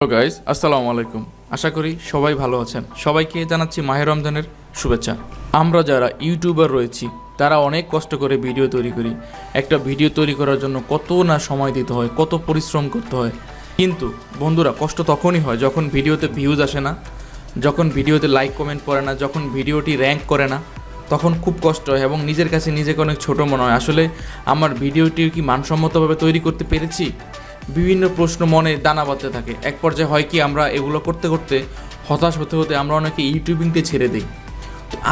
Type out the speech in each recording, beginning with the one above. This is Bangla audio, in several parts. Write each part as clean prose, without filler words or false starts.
হ্যালো গাইস, আসসালামু আলাইকুম। আশা করি সবাই ভালো আছেন। সবাইকে জানাচ্ছি মাহে রমজানের শুভেচ্ছা। আমরা যারা ইউটিউবার রয়েছি তারা অনেক কষ্ট করে ভিডিও তৈরি করি। একটা ভিডিও তৈরি করার জন্য কত না সময় দিতে হয়, কত পরিশ্রম করতে হয়। কিন্তু বন্ধুরা, কষ্ট তখনই হয় যখন ভিডিওতে ভিউজ আসে না, যখন ভিডিওতে লাইক কমেন্ট পড়ে না, যখন ভিডিওটি র্যাঙ্ক করে না, তখন খুব কষ্ট হয় এবং নিজের কাছে নিজেকে অনেক ছোটো মনে হয়। আসলে আমার ভিডিওটি কি মানসম্মতভাবে তৈরি করতে পেরেছি? বিভিন্ন প্রশ্ন মনে দানা বাঁধতে থাকে। এক পর্যায়ে হয় কি, আমরা এগুলো করতে করতে হতাশ হতে হতে আমরা অনেকে ইউটিউবিংতে ছেড়ে দিই।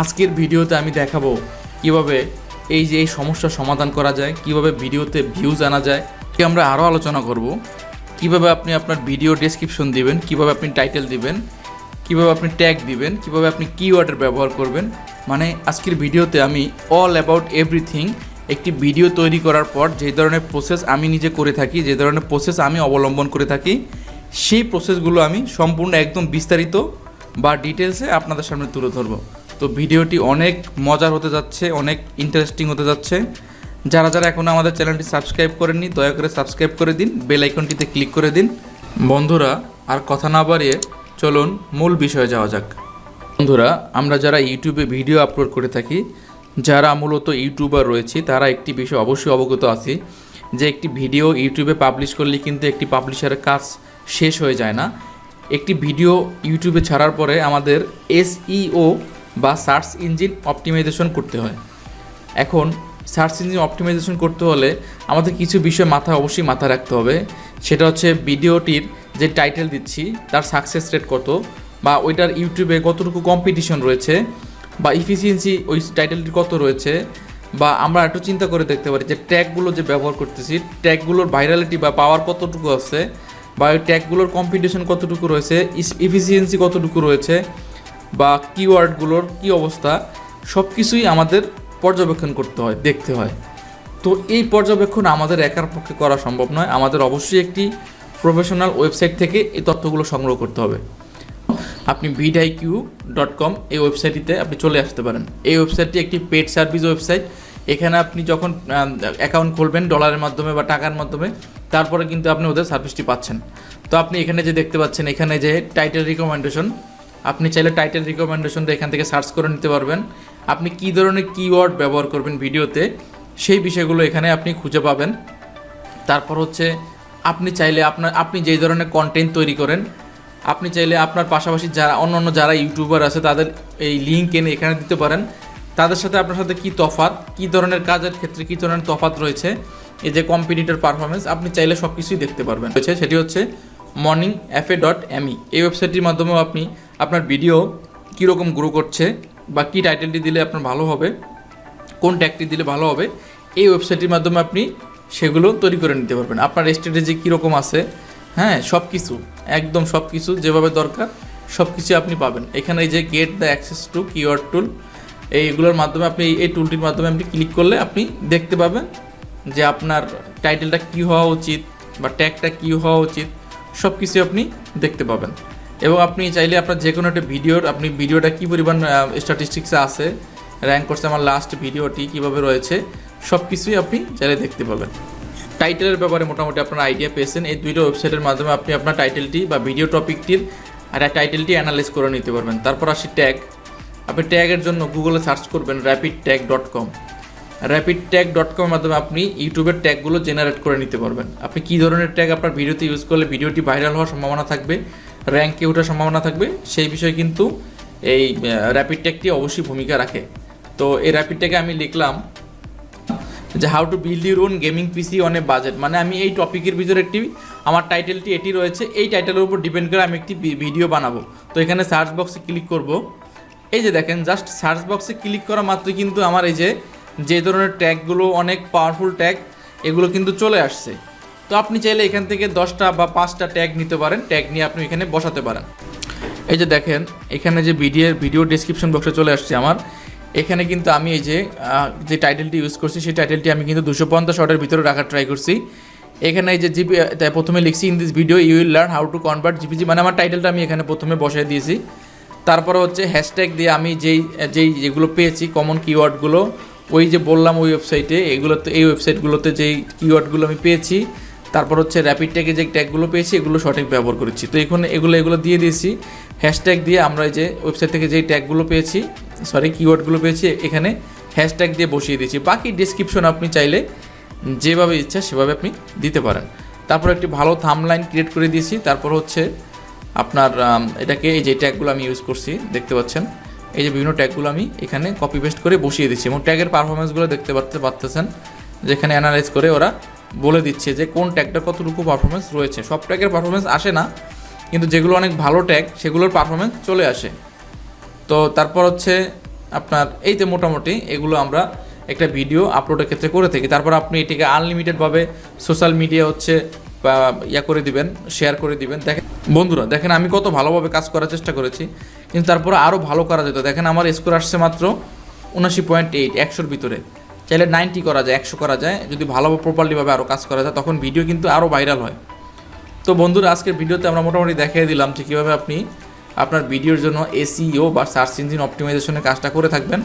আজকের ভিডিওতে আমি দেখাবো কিভাবে এই সমস্যার সমাধান করা যায়, কিভাবে ভিডিওতে ভিউজ আনা যায়। আমরা আরও আলোচনা করব কিভাবে আপনি আপনার ভিডিও ডেসক্রিপশন দিবেন, কিভাবে আপনি টাইটেল দিবেন, কিভাবে আপনি ট্যাগ দিবেন, কিভাবে আপনি কিওয়ার্ডের ব্যবহার করবেন। মানে আজকের ভিডিওতে আমি অল অ্যাবাউট এভরিথিং একটি ভিডিও তৈরি করার পর যে ধরনের প্রসেস আমি নিজে করে থাকি, যে ধরনের প্রসেস আমি অবলম্বন করে থাকি, সেই প্রসেসগুলো আমি সম্পূর্ণ একদম বিস্তারিত বা ডিটেলসে আপনাদের সামনে তুলে ধরব। তো ভিডিওটি অনেক মজার হতে যাচ্ছে, অনেক ইন্টারেস্টিং হতে যাচ্ছে। যারা যারা এখনও আমাদের চ্যানেলটি সাবস্ক্রাইব করেননি, দয়া করে সাবস্ক্রাইব করে দিন, বেল আইকনটিতে ক্লিক করে দিন। বন্ধুরা, আর কথা না বাড়িয়ে চলুন মূল বিষয়ে যাওয়া যাক। বন্ধুরা, আমরা যারা ইউটিউবে ভিডিও আপলোড করে থাকি, যারা মূলত ইউটিউবার রয়েছে, তারা একটি বিষয় অবশ্যই অবগত আছি যে একটি ভিডিও ইউটিউবে পাবলিশ করলে কিন্তু একটি পাবলিশারের কাজ শেষ হয়ে যায় না। একটি ভিডিও ইউটিউবে ছাড়ার পরে আমাদের SEO বা সার্চ ইঞ্জিন অপটিমাইজেশন করতে হয়। এখন সার্চ ইঞ্জিন অপটিমাইজেশন করতে হলে আমাদের কিছু বিষয় অবশ্যই মাথায় রাখতে হবে। সেটা হচ্ছে ভিডিওটির যে টাইটেল দিচ্ছি তার সাকসেস রেট কত, বা ওইটার ইউটিউবে কতটুকু কম্পিটিশন রয়েছে, বা ইফিসিয়েন্সি ওই টাইটেলটির কত রয়েছে। বা আমরা একটু চিন্তা করে দেখতে পারি যে ট্যাগগুলো যে ব্যবহার করতেছি, ট্যাগগুলোর ভাইরালিটি বা পাওয়ার কতটুকু আছে, বা ওই ট্যাগগুলোর কম্পিটিশন কতটুকু রয়েছে, ইফিসিয়েন্সি কতটুকু রয়েছে, বা কিওয়ার্ডগুলোর কী অবস্থা, সব কিছুই আমাদের পর্যবেক্ষণ করতে হয়, দেখতে হয়। তো এই পর্যবেক্ষণ আমাদের একার পক্ষে করা সম্ভব নয়। আমাদের অবশ্যই একটি প্রফেশনাল ওয়েবসাইট থেকে এই তথ্যগুলো সংগ্রহ করতে হবে। আপনি vidiq.com এই ওয়েবসাইটটিতে আপনি চলে আসতে পারেন। এই ওয়েবসাইটটি একটি পেড সার্ভিস ওয়েবসাইট। এখানে আপনি যখন অ্যাকাউন্ট খুলবেন ডলারের মাধ্যমে বা টাকার মাধ্যমে, তারপরে কিন্তু আপনি ওদের সার্ভিসটি পাচ্ছেন। তো আপনি এখানে যে দেখতে পাচ্ছেন, এখানে যে টাইটেল রিকমেন্ডেশন, আপনি চাইলে টাইটেল রিকমেন্ডেশনটা এখান থেকে সার্চ করে নিতে পারবেন। আপনি কী ধরনের কিওয়ার্ড ব্যবহার করবেন ভিডিওতে, সেই বিষয়গুলো এখানে আপনি খুঁজে পাবেন। তারপর হচ্ছে আপনি চাইলে আপনি যেই ধরনের কন্টেন্ট তৈরি করেন, আপনি চাইলে আপনার পাশাপাশি যারা অন্য যারা ইউটিউবার আছে তাদের এই লিঙ্ক এনে এখানে দিতে পারেন। তাদের সাথে আপনার সাথে কী তফাৎ, কী ধরনের কাজের ক্ষেত্রে কী ধরনের তফাৎ রয়েছে, এই যে কম্পিটিটর পারফরমেন্স, আপনি চাইলে সব কিছুই দেখতে পারবেন। সেটি হচ্ছে morningfa.me। এই ওয়েবসাইটটির মাধ্যমেও আপনি আপনার ভিডিও কীরকম গ্রো করছে, বা কী টাইটেলটি দিলে আপনার ভালো হবে, কোন ট্যাগটি দিলে ভালো হবে, এই ওয়েবসাইটটির মাধ্যমে আপনি সেগুলো তৈরি করে নিতে পারবেন। আপনার স্ট্র্যাটেজি কীরকম আছে, হ্যাঁ, সব কিছু, একদম সব কিছু যেভাবে দরকার সব কিছু আপনি পাবেন এখানে। এই যে get the access to keyword টুল, এইগুলোর মাধ্যমে আপনি এই টুলটির মাধ্যমে আপনি ক্লিক করলে আপনি দেখতে পাবেন যে আপনার টাইটেলটা কী হওয়া উচিত বা ট্যাগটা কী হওয়া উচিত, সব কিছু আপনি দেখতে পাবেন। এবং আপনি চাইলে আপনার যে কোনো একটা আপনি ভিডিওটা কী পরিমাণ স্ট্যাটিস্টিক্সে আছে, র্যাঙ্ক করছে, আমার লাস্ট ভিডিওটি কীভাবে রয়েছে, সব কিছুই আপনি চাইলে দেখতে পাবেন। টাইটেলের ব্যাপারে মোটামুটি আপনার আইডিয়া পেয়েছেন। এই দুইটা ওয়েবসাইটের মাধ্যমে আপনি আপনার টাইটেলটি বা ভিডিও টপিকটির টাইটেলটি অ্যানালাইজ করে নিতে পারবেন। তারপর আসি ট্যাগ। আপনি ট্যাগের জন্য গুগলে সার্চ করবেন rapidtag.com। rapidtag.com-এর মাধ্যমে আপনি ইউটিউবের ট্যাগগুলো জেনারেট করে নিতে পারবেন। আপনি কী ধরনের ট্যাগ আপনার ভিডিওতে ইউজ করলে ভিডিওটি ভাইরাল হওয়ার সম্ভাবনা থাকবে, র্যাঙ্কে ওঠার সম্ভাবনা থাকবে, সেই বিষয়ে কিন্তু এই র্যাপিড ট্যাগটি অবশ্যই ভূমিকা রাখে। তো এই র্যাপিড ট্যাগে আমি লিখলাম যে how to build your own gaming PC on a budget. মানে আমি এই টপিকের ভিতরে আমার টাইটেলটি এটি রয়েছে, এই টাইটেলের উপর ডিপেন্ড করে আমি একটি ভিডিও বানাবো। তো এখানে সার্চ বক্সে ক্লিক করব। এই যে দেখেন, জাস্ট সার্চ বক্সে ক্লিক করা মাত্রই কিন্তু আমার এই যে ধরনের ট্যাগগুলো অনেক পাওয়ারফুল ট্যাগ, এগুলো কিন্তু চলে আসছে। তো আপনি চাইলে এখান থেকে 10টা বা 5টা ট্যাগ নিতে পারেন, ট্যাগ নিয়ে আপনি এখানে বসাতে পারেন। এই যে দেখেন, এখানে যে ভিডিও ডেসক্রিপশন বক্সে চলে আসছে আমার। এখানে কিন্তু আমি এই যে টাইটেলটি ইউজ করছি, সেই টাইটেলটি আমি কিন্তু 250 ওয়ার্ডের ভিতরে রাখার ট্রাই করছি। এখানে এই যে প্রথমে লিখছি in this video you will learn how to convert GPG, মানে আমার টাইটেলটা আমি এখানে প্রথমে বসাই দিয়েছি। তারপরে হচ্ছে হ্যাশট্যাগ দিয়ে আমি যেগুলো পেয়েছি কমন কিওয়ার্ডগুলো, ওই যে বললাম ওই ওয়েবসাইটে, এই ওয়েবসাইটগুলোতে যেই কিওয়ার্ডগুলো আমি পেয়েছি তারপর হচ্ছে র্যাপিড ট্যাগে যে ট্যাগগুলো পেয়েছি এগুলো সঠিক ব্যবহার করেছি। তো এখানে এগুলো দিয়ে দিয়েছি হ্যাশট্যাগ দিয়ে। আমরা এই যে ওয়েবসাইট থেকে যেই ট্যাগগুলো পেয়েছি, কিওয়ার্ডগুলো পেয়েছি, এখানে হ্যাশট্যাগ দিয়ে বসিয়ে দিয়েছি। বাকি ডেসক্রিপশন আপনি চাইলে যেভাবে ইচ্ছা সেভাবে আপনি দিতে পারেন। তারপর একটি ভালো থাম্বনেইল ক্রিয়েট করে দিয়েছি। তারপর হচ্ছে আপনার এটাকে এই যে ট্যাগগুলো আমি ইউজ করছি দেখতে পাচ্ছেন, এই যে বিভিন্ন ট্যাগগুলো আমি এখানে কপি পেস্ট করে বসিয়ে দিচ্ছি এবং ট্যাগের পারফরমেন্সগুলো দেখতে পারতেছেন, যেখানে অ্যানালাইজ করে ওরা বলে দিচ্ছে যে কোন ট্যাগটার কতটুকু পারফরমেন্স রয়েছে। সব ট্যাগের পারফরমেন্স আসে না, কিন্তু যেগুলো অনেক ভালো ট্যাগ সেগুলোর পারফরমেন্স চলে আসে। তো তারপর হচ্ছে আপনার এই যে মোটামুটি এগুলো আমরা একটা ভিডিও আপলোডের ক্ষেত্রে করে থাকি। তারপর আপনি এটিকে আনলিমিটেডভাবে সোশ্যাল মিডিয়া হচ্ছে করে দিবেন, শেয়ার করে দিবেন। দেখেন বন্ধুরা, দেখেন আমি কত ভালোভাবে কাজ করার চেষ্টা করেছি, কিন্তু তারপরে আরও ভালো করা যেত। দেখেন আমার স্কোর আসছে মাত্র 79.8, 100-র ভিতরে। চাইলে 90 করা যায়, 100 করা যায়, যদি ভালোভাবে প্রপারলিভাবে আরও কাজ করা যায় তখন ভিডিও কিন্তু আরও ভাইরাল হয়। তো বন্ধুরা, আজকের ভিডিওতে আমরা মোটামুটি দেখিয়ে দিলাম যে কীভাবে আপনি আপনার ভিডিওর জন্য SEO বা সার্চ ইঞ্জিন অপটিমাইজেশনের কাজটা করে থাকবেন,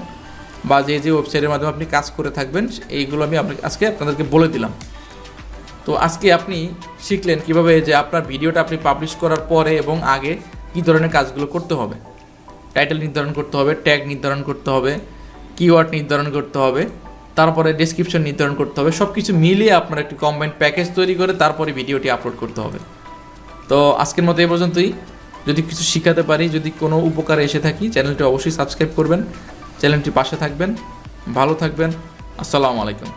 বা যে ওয়েবসাইটের মাধ্যমে আপনি কাজ করে থাকবেন, এইগুলো আমি আজকে আপনাদেরকে বলে দিলাম। তো আজকে আপনি শিখলেন কীভাবে যে আপনার ভিডিওটা আপনি পাবলিশ করার পরে এবং আগে কী ধরনের কাজগুলো করতে হবে। টাইটেল নির্ধারণ করতে হবে, ট্যাগ নির্ধারণ করতে হবে, কিওয়ার্ড নির্ধারণ করতে হবে, তারপরে ডেসক্রিপশন নির্ধারণ করতে হবে। সব কিছু মিলিয়ে আপনার একটি কম্বাইন্ড প্যাকেজ তৈরি করে তারপরে ভিডিওটি আপলোড করতে হবে। তো আজকের মতো এই পর্যন্তই। যদি কিছু শিখাতে পারি, যদি কোনো উপকারে এসে থাকি, চ্যানেলটি অবশ্যই সাবস্ক্রাইব করবেন, চ্যানেলটির পাশে থাকবেন। ভালো থাকবেন। আসসালামু আলাইকুম।